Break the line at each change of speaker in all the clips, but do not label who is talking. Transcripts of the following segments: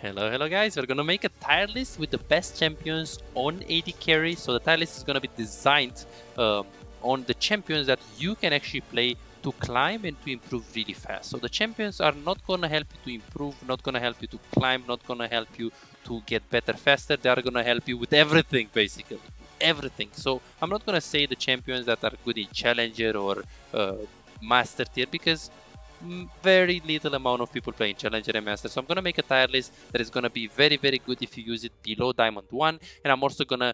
Hello guys, we're gonna make a tier list with the best champions on AD carry. So the tier list is gonna be designed on the champions that you can actually play to climb and to improve really fast. So the champions are not gonna help you to improve, not gonna help you to climb, not gonna help you to get better faster. They are gonna help you with everything, basically. Everything. So I'm not gonna say the champions that are good in challenger or master tier, because very little amount of people playing challenger and master. So I'm gonna make a tier list that is gonna be very good if you use it below diamond 1, and I'm also gonna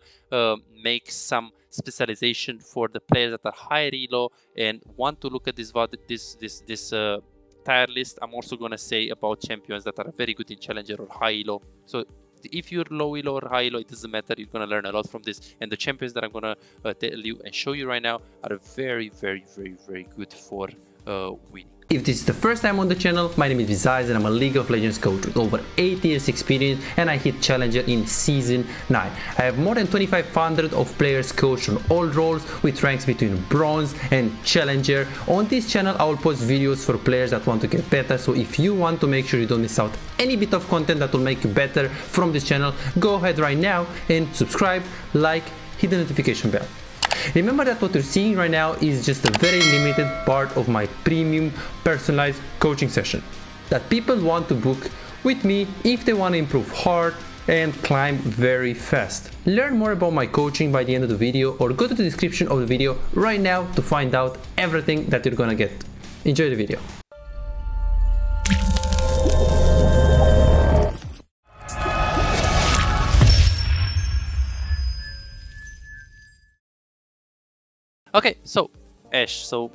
make some specialization for the players that are high elo and want to look at this tier list. I'm also gonna say about champions that are very good in challenger or high elo. So if you're low elo or high elo, it doesn't matter. You're gonna learn a lot from this, and the champions that I'm gonna tell you and show you right now are very good for winning.
If this is the first time on the channel, my name is Ezreal and I'm a League of Legends coach with over 8 years experience, and I hit Challenger in Season 9. I have more than 2,500 of players coached on all roles with ranks between Bronze and Challenger. On this channel I will post videos for players that want to get better, so if you want to make sure you don't miss out any bit of content that will make you better from this channel, go ahead right now and subscribe, like, hit the notification bell. Remember that what you're seeing right now is just a very limited part of my premium personalized coaching session that people want to book with me if they want to improve hard and climb very fast. Learn more about my coaching by the end of the video, or go to the description of the video right now to find out everything that you're gonna get. Enjoy the video.
Okay, so Ashe. So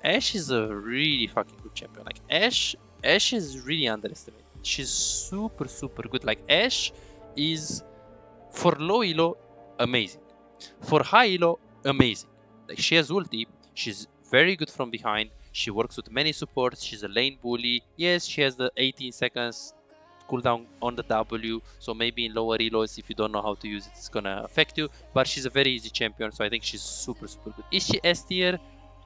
Ashe is a really fucking good champion. Like Ashe is really underestimated. She's super good. Like Ashe is, for low elo, amazing. For high elo, amazing. Like she has ulti. She's very good from behind. She works with many supports. She's a lane bully. Yes, she has the 18 seconds cooldown on the W, so maybe in lower elos, if you don't know how to use it, it's gonna affect you, but she's a very easy champion, so I think she's super good. Is she S tier?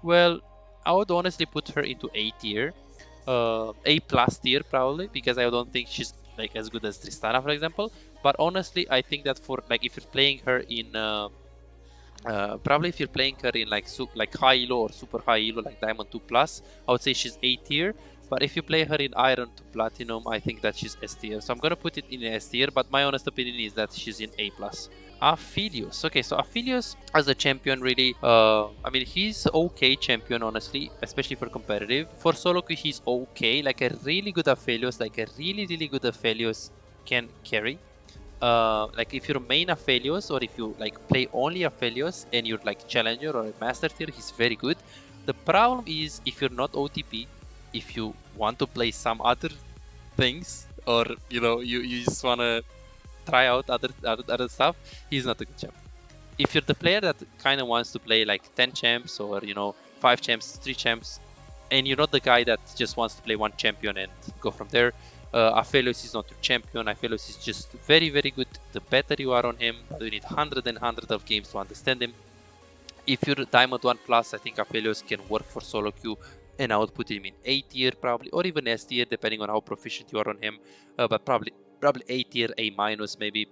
Well, I would honestly put her into A tier, A plus tier probably, because I don't think she's like as good as Tristana, for example. But honestly, I think that for like if you're playing her in probably if you're playing her in like high elo or super high elo, like diamond 2 plus, I would say she's A tier. But if you play her in Iron to Platinum, I think that she's S tier. So I'm gonna put it in S tier, but my honest opinion is that she's in A+. Aphelios. Okay, so Aphelios as a champion, really, I mean, he's okay champion, honestly, especially for competitive. For SoloQ, he's okay. Like a really good Aphelios, really good Aphelios can carry. Like if you're main Aphelios, or if you like play only Aphelios and you're like challenger or a master tier, he's very good. The problem is if you're not OTP, if you want to play some other things, or you know, you just want to try out other stuff, he's not a good champ. If you're the player that kind of wants to play like 10 champs, or you know, 5 champs, 3 champs, and you're not the guy that just wants to play one champion and go from there, Aphelios is not your champion. Aphelios is just very good. The better you are on him, you need hundreds of games to understand him. If you're Diamond 1 plus, I think Aphelios can work for SoloQ, and I would put him in A tier probably, or even S tier, depending on how proficient you are on him. But probably A tier, A minus maybe.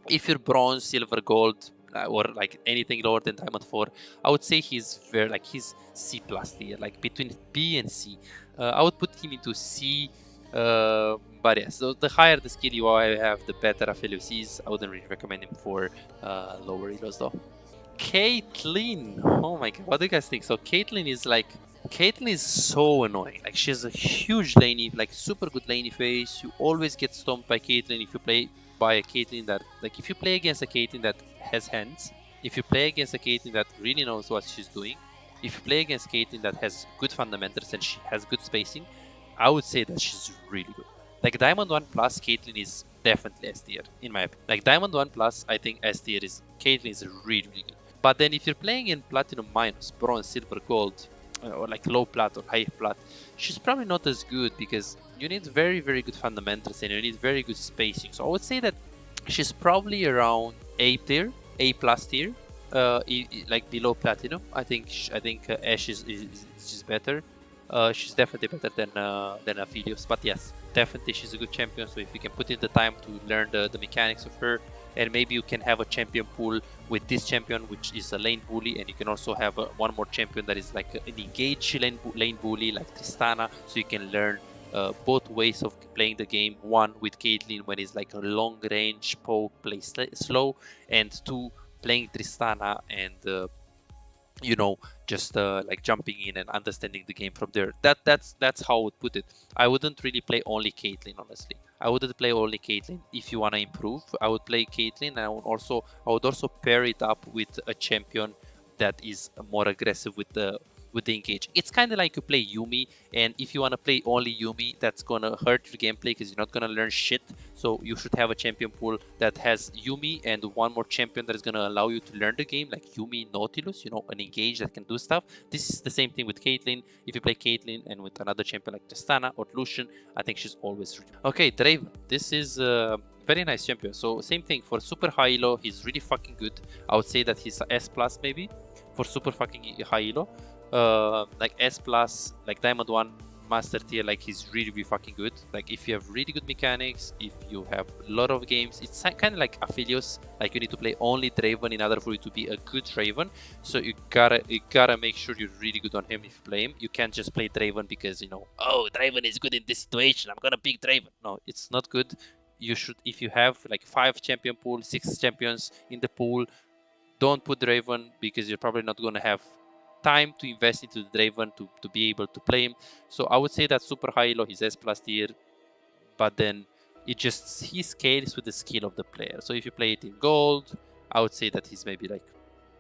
If you're bronze, silver, gold, or like anything lower than diamond 4, I would say he's very like he's C plus tier, like between B and C. I would put him into C. But yeah, so the higher the skill you have, the better Aphelios is. I wouldn't really recommend him for lower elos though. Caitlyn, oh my god, what do you guys think? So Caitlyn is so annoying. Like she has a huge laney, like super good laney phase. You always get stomped by Caitlyn if you play by a Caitlyn that, like if you play against a Caitlyn that has hands, if you play against a Caitlyn that really knows what she's doing, if you play against Caitlyn that has good fundamentals and she has good spacing, I would say that she's really good. Like Diamond 1 plus Caitlyn is definitely S tier in my opinion. Like Diamond 1 plus, I think S tier is Caitlyn is really good. But then if you're playing in Platinum minus, Bronze, Silver, Gold, or like low plat or high plat, she's probably not as good, because you need very good fundamentals and you need very good spacing. So I would say that she's probably around A tier, A plus tier, like below Platinum. I think Ashe is better. She's definitely better than Aphelios. But yes, definitely she's a good champion. So if you can put in the time to learn the mechanics of her, and maybe you can have a champion pool with this champion, which is a lane bully, and you can also have one more champion that is like an engaged lane bully like Tristana, so you can learn both ways of playing the game. One with Caitlyn when it's like a long range poke, play slow, and two playing Tristana and you know, just like jumping in and understanding the game from there. That's how I would put it. I wouldn't really play only Caitlyn, honestly. I wouldn't play only Caitlyn. If you want to improve, I would play Caitlyn, and I would also pair it up with a champion that is more aggressive with the engage. It's kind of like you play Yuumi, and if you want to play only Yuumi, that's gonna hurt your gameplay because you're not gonna learn shit. So you should have a champion pool that has Yuumi and one more champion that is gonna allow you to learn the game, like Yuumi, Nautilus, you know, an engage that can do stuff. This is the same thing with Caitlyn. If you play Caitlyn and with another champion like Tristana or Lucian, I think she's always okay. Draven, this is very nice champion. So same thing for super high elo, he's really fucking good. I would say that he's S plus maybe for super fucking high elo. Like S plus, like Diamond 1 master tier, like he's really fucking good. Like if you have really good mechanics, if you have a lot of games, it's kind of like Aphelios. Like you need to play only Draven in order for you to be a good Draven. So you gotta make sure you're really good on him if you play him. You can't just play Draven because, you know, oh, Draven is good in this situation, I'm gonna pick Draven. No, it's not good. You should, if you have like 5 champion pool, 6 champions in the pool, don't put Draven because you're probably not gonna have time to invest into the Draven to be able to play him. So I would say that super high elo, he's S plus tier, but then he scales with the skill of the player. So if you play it in gold, I would say that he's maybe like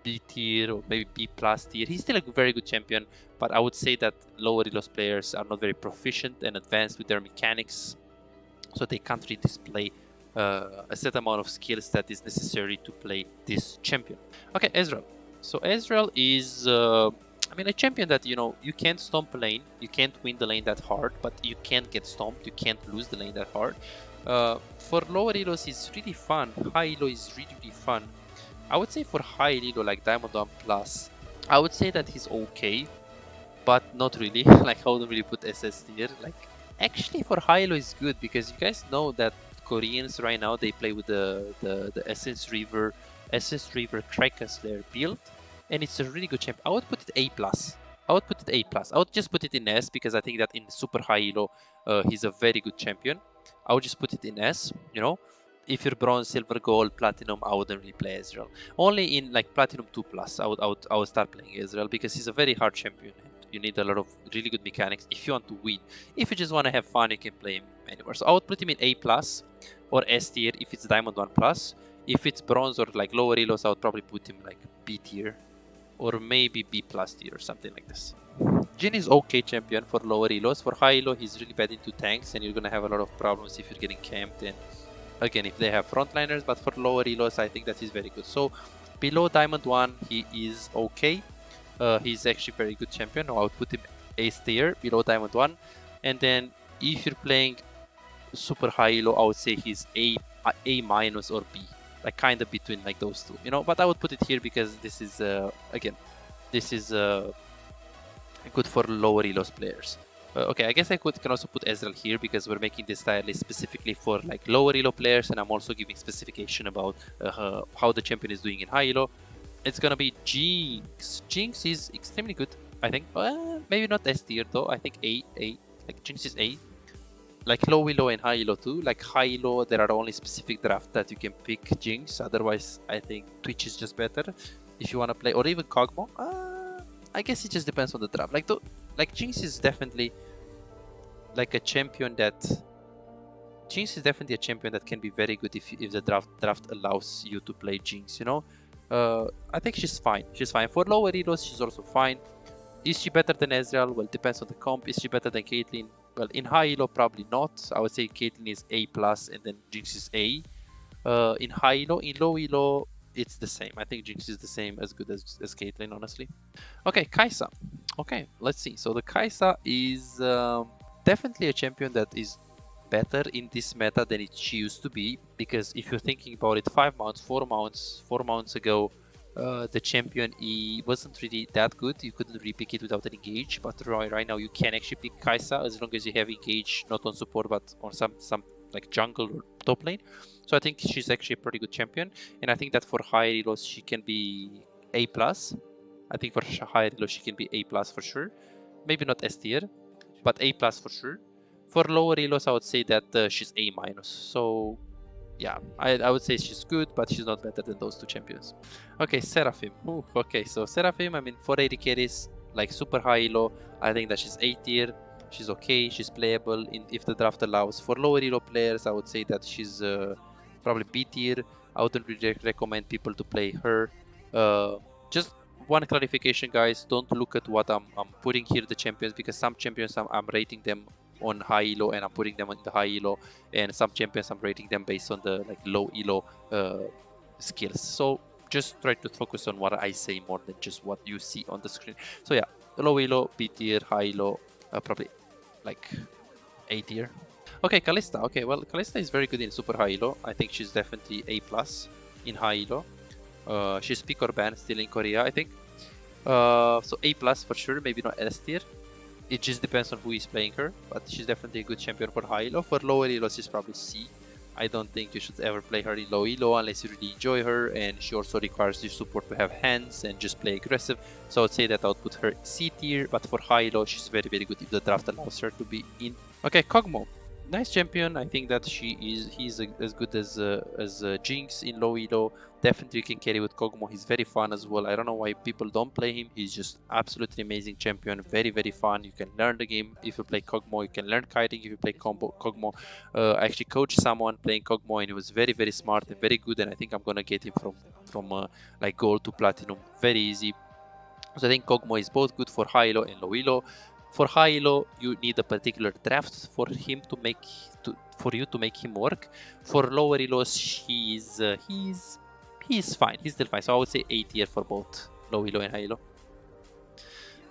B tier or maybe B plus tier. He's still a very good champion, but I would say that lower elo players are not very proficient and advanced with their mechanics, so they can't really display a set amount of skills that is necessary to play this champion. Okay, Ezreal. So Ezreal is, I mean, a champion that, you know, you can't stomp a lane, you can't win the lane that hard, but you can't get stomped, you can't lose the lane that hard. For lower elos, it's really fun. High elo is really fun. I would say for high elo, like Diamond 1 Plus, I would say that he's okay, but not really. Like, I wouldn't really put SS tier. Like, actually, for high elo is good because you guys know that Koreans right now, they play with the Essence Reaver Kraken Slayer build, and it's a really good champion. I would put it A+. I would just put it in S because I think that in super high elo, he's a very good champion. I would just put it in S, you know. If you're bronze, silver, gold, platinum, I wouldn't really play Ezreal. Only in like platinum 2+, I would start playing Ezreal because he's a very hard champion. You need a lot of really good mechanics if you want to win. If you just want to have fun, you can play him anywhere. So I would put him in A+ or S tier if it's Diamond 1+. If it's bronze or like lower elos, I would probably put him like B tier or maybe B+ tier or something like this. Jhin is okay champion for lower elos. For high elo, he's really bad into tanks, and you're gonna have a lot of problems if you're getting camped, and again, if they have frontliners. But for lower elos, I think that he's very good. So below Diamond 1, he is okay. He's actually very good champion. I would put him A tier below Diamond 1. And then if you're playing super high elo, I would say he's A- or B. Like kind of between like those two, you know. But I would put it here because this is again, this is good for lower elos players. Okay, I guess I can also put Ezreal here because we're making this tier list specifically for like lower elo players, and I'm also giving specification about how the champion is doing in high elo. It's gonna be Jinx. Jinx is extremely good, I think. Maybe not S tier though. I think A. Like Jinx is A. Like low elo and high elo too. Like high elo, there are only specific drafts that you can pick Jinx. Otherwise, I think Twitch is just better if you want to play, or even Kog'Maw. I guess it just depends on the draft. Like Jinx is definitely like a champion that. Jinx is definitely a champion that can be very good if the draft allows you to play Jinx. You know, I think she's fine. She's fine for lower elos. She's also fine. Is she better than Ezreal? Well, depends on the comp. Is she better than Caitlyn? Well, in high elo, probably not. I would say Caitlyn is A+, and then Jinx is A. In high elo, in low elo, it's the same. I think Jinx is the same, as good as Caitlyn, honestly. Okay, Kai'Sa. Okay, let's see. So the Kai'Sa is definitely a champion that is better in this meta than it used to be. Because if you're thinking about it, 4 months ago, the champion, he wasn't really that good. You couldn't really pick it without an engage, but right now you can actually pick Kai'Sa as long as you have engage, not on support but on some like jungle or top lane. So I think she's actually a pretty good champion, and I think that for higher elos she can be A+. I think for higher elo she can be A+ for sure. Maybe not S tier, but A+ for sure. For lower elos I would say that she's A-. So yeah, I would say she's good, but she's not better than those two champions. Okay, Seraphim. Ooh, okay, so Seraphim, I mean, for AD carries, like super high elo, I think that she's A tier. She's okay, she's playable if the draft allows. For lower elo players, I would say that she's probably B tier. I wouldn't really recommend people to play her. Just one clarification, guys, don't look at what I'm putting here, the champions, because some champions I'm rating them on high elo and I'm putting them on the high elo, and some champions I'm rating them based on the like low elo skills. So just try to focus on what I say more than just what you see on the screen. So yeah, low elo, B tier, high elo, probably like A tier. Okay, Kalista. Okay, well, Kalista is very good in super high elo. I think she's definitely A+ in high elo. She's pick or ban still in Korea, I think. So A+ for sure, maybe not S tier. It just depends on who is playing her, but she's definitely a good champion for high elo. For lower elo, she's probably C. I don't think you should ever play her in low elo unless you really enjoy her, and she also requires your support to have hands and just play aggressive. So I would say that I would put her C tier, but for high elo, she's very, very good if the draft allows her to be in. Okay, Kog'Maw. Nice champion. I think that he's as good as Jinx in low elo. Definitely you can carry with Kog'Maw. He's very fun as well. I don't know why people don't play him. He's just absolutely amazing champion. Very, very fun. You can learn the game if you play Kog'Maw. You can learn kiting if you play Kog'Maw. I actually coached someone playing Kog'Maw and he was very, very smart and very good. And I think I'm gonna get him from like gold to platinum very easy. So I think Kog'Maw is both good for high elo and low elo. For high elo, you need a particular draft for him for you to make him work. For lower elos, he's fine. He's still fine. So I would say A tier for both low elo and high elo.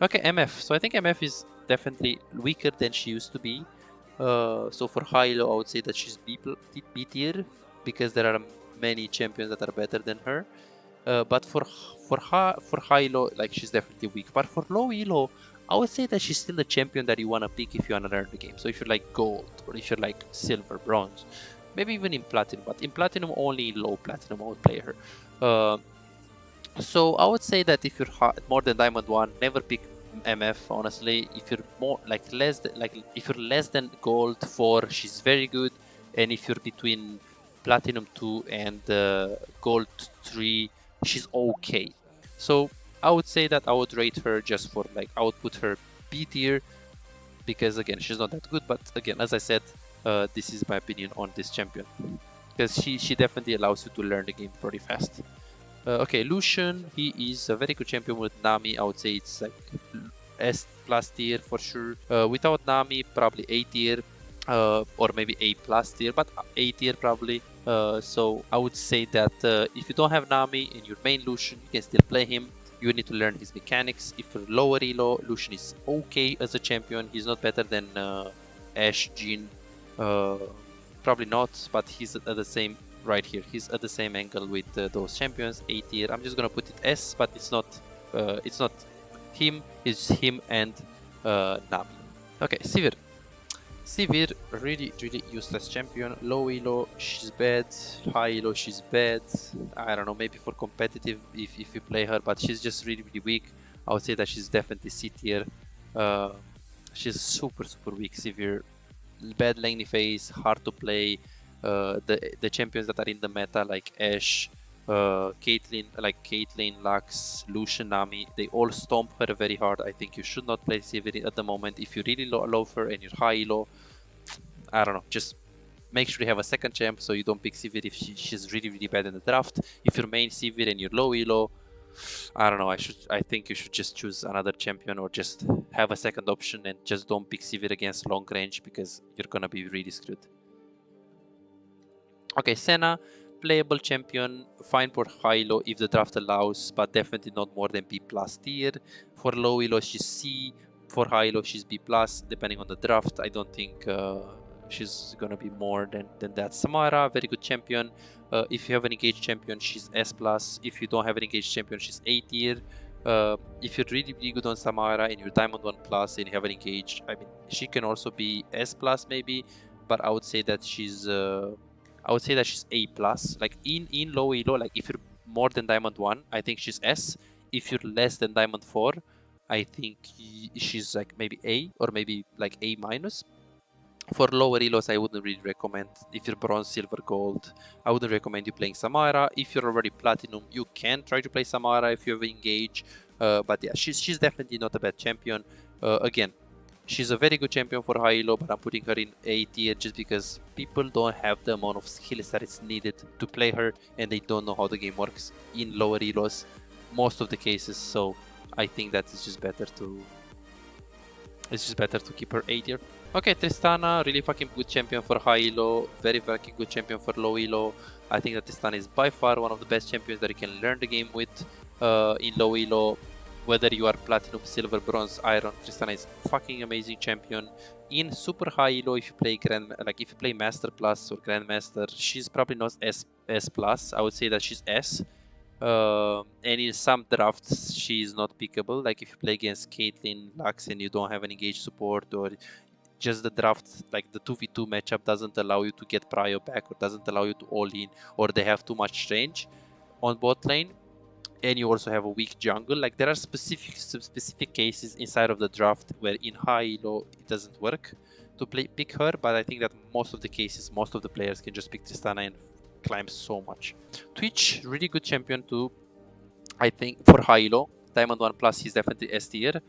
Okay, MF. So I think MF is definitely weaker than she used to be. So for high elo, I would say that she's B tier because there are many champions that are better than her. But for high elo, like she's definitely weak. But for low elo, I would say that she's still the champion that you want to pick if you want to learn the game. So if you're like gold, or if you're like silver, bronze, maybe even in platinum. But in platinum, only in low platinum, I would play her. So I would say that if you're more than diamond 1, never pick MF. Honestly, if you're more like if you're less than gold 4, she's very good. And if you're between platinum 2 and gold 3, she's okay. So I would say that I would rate her just for like, I would put her B tier because again, she's not that good. But again, as I said, this is my opinion on this champion because she definitely allows you to learn the game pretty fast. Okay, Lucian, he is a very good champion with Nami. I would say it's like S+ tier for sure. Without Nami, probably A tier. Or maybe A+ tier, but A tier probably. So I would say that if you don't have Nami in your main Lucian, you can still play him. You need to learn his mechanics. If you're lower elo, Lucian is okay as a champion. He's not better than Ashe, Jhin. Probably not, but he's at the same right here. He's at the same angle with those champions. A tier. I'm just gonna put it S, but it's not him. It's him and Nami. Okay, Sivir. Sivir, really useless champion. Low elo, she's bad. High elo, she's bad. I don't know, maybe for competitive if you play her, but she's just really weak. I would say that she's definitely C tier. She's super weak. Sivir, bad laning phase, hard to play. The champions that are in the meta like Ashe, Caitlyn, Lux, Lucian, Nami, they all stomp her very hard. I think you should not play Sivir at the moment. If you really love her and you're high elo, I don't know, just make sure you have a second champ so you don't pick Sivir if she's really bad in the draft. If you're main Sivir and you're low elo, I don't know, I think you should just choose another champion or just have a second option and just don't pick Sivir against long range because you're gonna be really screwed. Okay, Senna, playable champion, fine for high elo if the draft allows, but definitely not more than B+ tier. For low elo, she's C. For high elo, she's B+, depending on the draft. I don't think she's gonna be more than that. Samara, very good champion. If you have an engaged champion, she's S+. If you don't have an engaged champion, she's A tier. If you're really, really good on Samara and you're Diamond 1+ and you have an engaged, I mean, she can also be S+ maybe, but I would say that she's A+. Like in low elo, like if you're more than Diamond 1, I think she's S. If you're less than Diamond 4, I think she's like maybe A or maybe like A-. For lower elos, I wouldn't really recommend. If you're bronze, silver, gold, I wouldn't recommend you playing Samara. If you're already platinum, you can try to play Samara if you have engage. But yeah, she's definitely not a bad champion. Again, she's a very good champion for high elo, but I'm putting her in A tier just because people don't have the amount of skills that is needed to play her, and they don't know how the game works in lower elos most of the cases. So I think that it's just better to keep her A tier. Okay, Tristana, really fucking good champion for high elo, very fucking good champion for low elo. I think that Tristana is by far one of the best champions that you can learn the game with in low elo. Whether you are platinum, silver, bronze, iron, Tristana is fucking amazing champion. In super high elo, if you play Master Plus or Grandmaster, she's probably not S+. I would say that she's S. And in some drafts, she's not pickable. Like if you play against Caitlyn, Lux, and you don't have an engaged support, or just the draft, like the 2v2 matchup doesn't allow you to get prio back, or doesn't allow you to all in, or they have too much range on bot lane, and you also have a weak jungle. Like there are specific cases inside of the draft where in high elo it doesn't work to pick her, but I think that most of the cases, most of the players can just pick Tristana and climb so much. Twitch, really good champion too. I think for high elo, Diamond 1+, he's definitely S tier.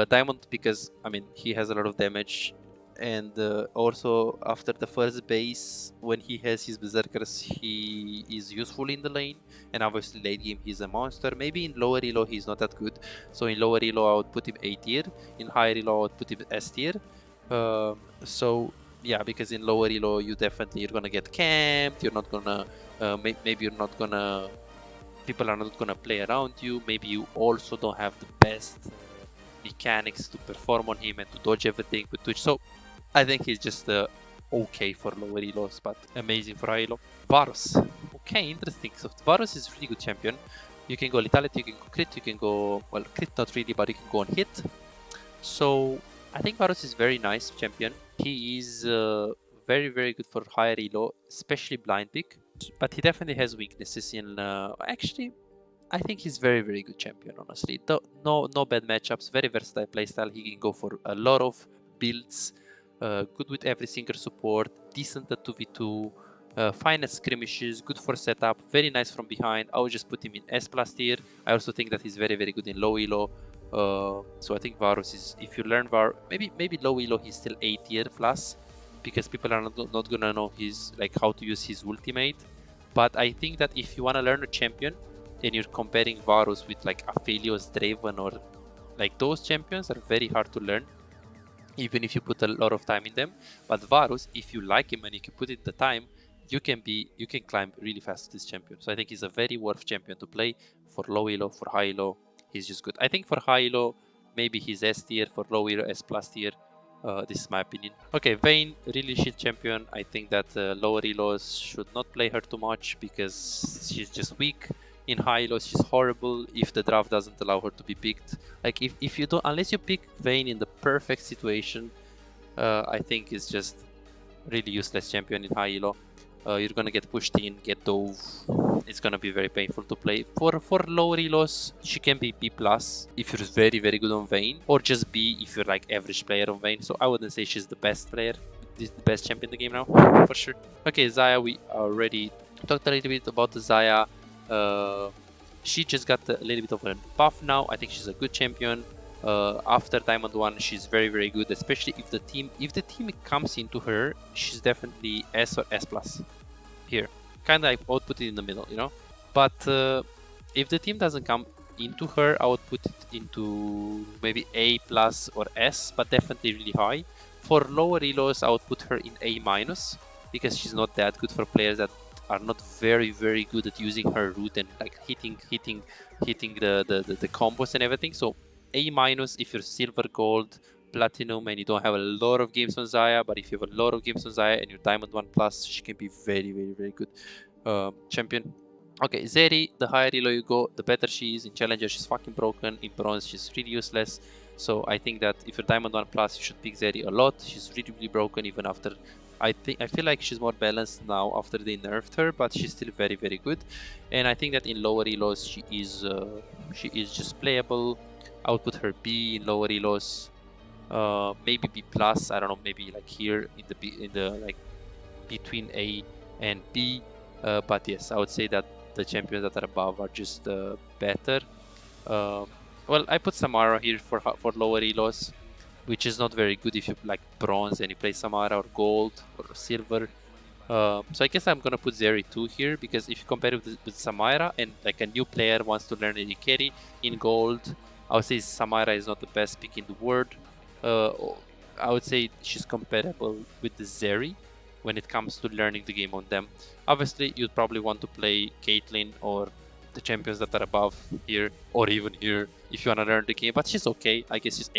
Diamond because, I mean, he has a lot of damage, and also after the first base, when he has his berserkers, he is useful in the lane, and obviously late game he's a monster. Maybe in lower elo he's not that good, so in lower elo I would put him A tier, in higher elo I would put him S tier. So yeah, because in lower elo you're gonna get camped, you're not gonna maybe you're not gonna, people are not gonna play around you, maybe you also don't have the best mechanics to perform on him and to dodge everything with Twitch. So I think he's just okay for lower elos, but amazing for high elo. Varus, okay, interesting. So Varus is a really good champion. You can go lethality, you can go crit, you can go, well, crit not really, but you can go on hit. So I think Varus is very nice champion. He is very, very good for higher elo, especially blind pick. But he definitely has weaknesses in... actually, I think he's very, very good champion, honestly. No bad matchups, very versatile playstyle. He can go for a lot of builds, good with every single support, decent at 2v2, fine at skirmishes, good for setup, very nice from behind. I would just put him in S+ tier. I also think that he's very, very good in low elo. So I think Varus is, if you learn maybe low elo he's still A tier plus, because people are not gonna know his, like, how to use his ultimate. But I think that if you wanna learn a champion and you're comparing Varus with like Aphelios, Draven, or like those champions are very hard to learn, even if you put a lot of time in them. But Varus, if you like him and you can put in the time, you can climb really fast with this champion. So I think he's a very worth champion to play for low elo, for high elo. He's just good. I think for high elo, maybe he's S tier, for low elo, S+ tier. This is my opinion. Okay, Vayne, really shit champion. I think that lower elos should not play her too much because she's just weak. In high elos, she's horrible if the draft doesn't allow her to be picked. Like if you don't, unless you pick Vayne in the perfect situation, I think it's just really useless champion in high elo. You're gonna get pushed in, get dove. It's gonna be very painful to play. For lower elos, she can be B+ if you're very, very good on Vayne, or just B if you're like average player on Vayne. So I wouldn't say she's the best player. This is the best champion in the game now, for sure. Okay, Xayah, we already talked a little bit about the Xayah. She just got a little bit of a buff now. I think she's a good champion. After Diamond 1, she's very, very good, especially if the team comes into her. She's definitely S or S+. Here, kind of, I would put it in the middle, you know. But if the team doesn't come into her, I would put it into maybe A+ or S, but definitely really high. For lower elos, I would put her in A- because she's not that good for players that are not very, very good at using her root and like hitting the combos and everything. So A- if you're silver, gold, Platinum and you don't have a lot of games on Xayah, but if you have a lot of games on Xayah and you're Diamond 1 Plus, she can be very, very, very good champion. Okay, Zeri, the higher elo you go, the better she is. In Challenger, she's fucking broken. In Bronze, she's really useless. So I think that if you're Diamond 1 Plus, you should pick Zeri a lot. She's really, really broken even after... I feel like she's more balanced now after they nerfed her, but she's still very, very good. And I think that in lower elos, she is just playable. I would put her B in lower elos. Maybe B plus. I don't know. Maybe like here in the like between A and B. But yes, I would say that the champions that are above are just better. Well, I put Samara here for lower elos, which is not very good if you like bronze and you play Samara or gold or silver. So I guess I'm gonna put Zeri 2 here, because if you compare it with Samara and like a new player wants to learn AD carry in gold, I would say Samara is not the best pick in the world. I would say she's compatible with the Zeri when it comes to learning the game on them. Obviously, you'd probably want to play Caitlyn or the champions that are above here, or even here if you want to learn the game, but she's okay. I guess she's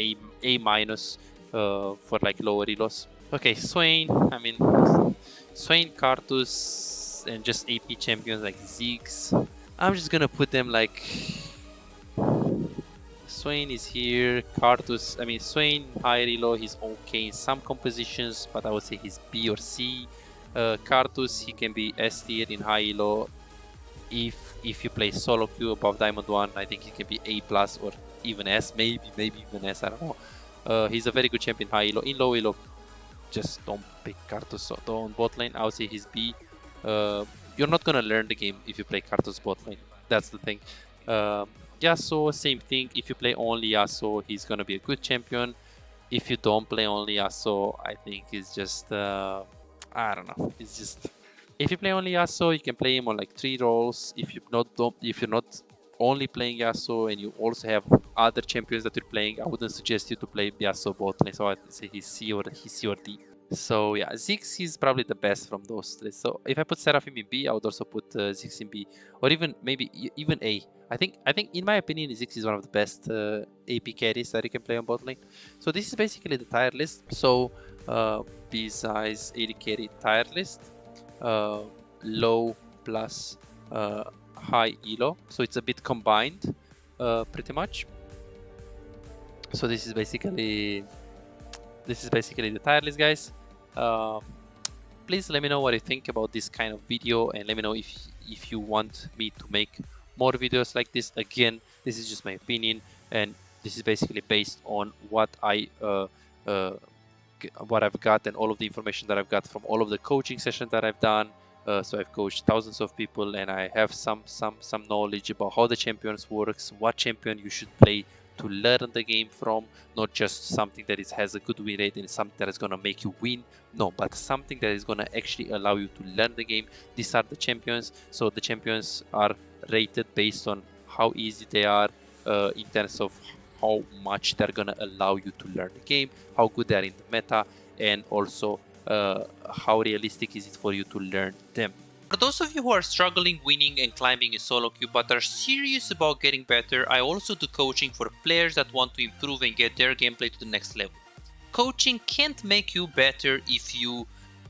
A minus for like lower elos. Okay, Swain. I mean, Swain, Karthus, and just AP champions like Ziggs. I'm just gonna put them like... Swain is here, Karthus, I mean Swain, higher elo, he's okay in some compositions, but I would say he's B or C. Karthus, he can be S tier in high elo. If you play SoloQ above Diamond 1, I think he can be A plus or even S, maybe even S, I don't know. He's a very good champion in high elo. In low elo, just don't pick Karthus on bot lane. I would say he's B. You're not gonna learn the game if you play Karthus bot lane. That's the thing. Yasuo, same thing. If you play only Yasuo, he's gonna be a good champion. If you don't play only Yasuo, I think it's just I don't know. It's just, if you play only Yasuo, you can play him on like 3 roles. If you're not only playing Yasuo and you also have other champions that you're playing, I wouldn't suggest you to play Yasuo bot lane. So I'd say he's C or D. So yeah, Ziggs is probably the best from those 3. So if I put Seraphim in B, I would also put Ziggs in B, or even maybe even A. I think in my opinion, Ziggs is one of the best AP carries that you can play on bot lane. So this is basically the tier list. So besides AD carry tier list, low plus high elo. So it's a bit combined, pretty much. So this is basically the tier list, guys. Please let me know what you think about this kind of video, and let me know if you want me to make more videos like this. Again, this is just my opinion, and this is basically based on what what I've got and all of the information that I've got from all of the coaching sessions that I've done. So I've coached thousands of people, and I have some knowledge about how the champions works, what champion you should play to learn the game from, not just something that has a good win rate and something that is going to make you win, no, but something that is going to actually allow you to learn the game. These are the champions. So the champions are rated based on how easy they are, in terms of how much they're going to allow you to learn the game, how good they are in the meta, and also how realistic is it for you to learn them. For those of you who are struggling winning and climbing in solo queue but are serious about getting better, I also do coaching for players that want to improve and get their gameplay to the next level. Coaching can't make you better if you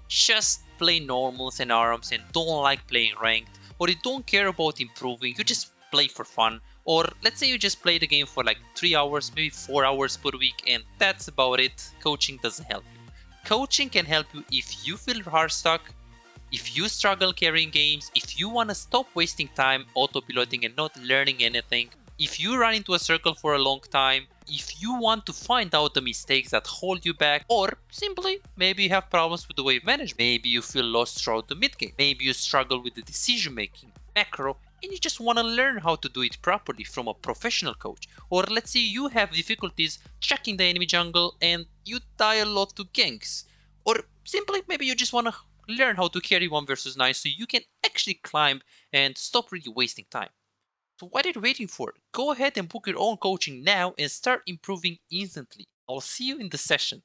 just play normals and ARAMs and don't like playing ranked, or you don't care about improving, you just play for fun, or let's say you just play the game for like 3 hours, maybe 4 hours per week, and that's about it. Coaching doesn't help you. Coaching can help you if you feel hard stuck, if you struggle carrying games, if you want to stop wasting time autopiloting and not learning anything, if you run into a circle for a long time, if you want to find out the mistakes that hold you back, or simply maybe you have problems with the wave management, maybe you feel lost throughout the mid game, maybe you struggle with the decision making, macro, and you just want to learn how to do it properly from a professional coach. Or let's say you have difficulties checking the enemy jungle and you die a lot to ganks, or simply maybe you just want to learn how to carry 1 versus 9 so you can actually climb and stop really wasting time. So what are you waiting for? Go ahead and book your own coaching now and start improving instantly. I'll see you in the session.